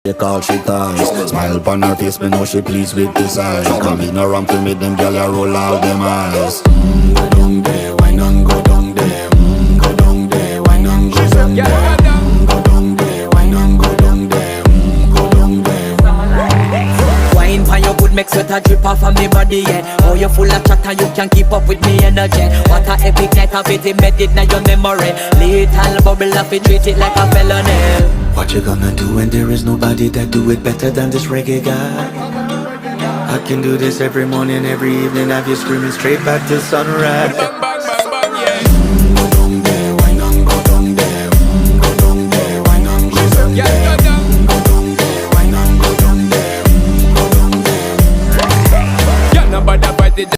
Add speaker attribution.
Speaker 1: They call she ties. Smile upon her face, me know she pleased with this eyes. Come in around to meet them, girl, you roll out them eyes. Go down there, why not go down there? Go down there, why not go down there? Go down there, why not go down there? Go down there.
Speaker 2: Wine for your good, make sweat a drip off of me body, yeah. Oh, you full of chatter, you can keep up with me energy. What a epic night of it, embedded in your memory. Little bubble of it, treat it like a felony.
Speaker 3: What you gonna do when there is nobody that do it better than this reggae guy? I can do this every morning, every evening, have you screaming straight back to sunrise.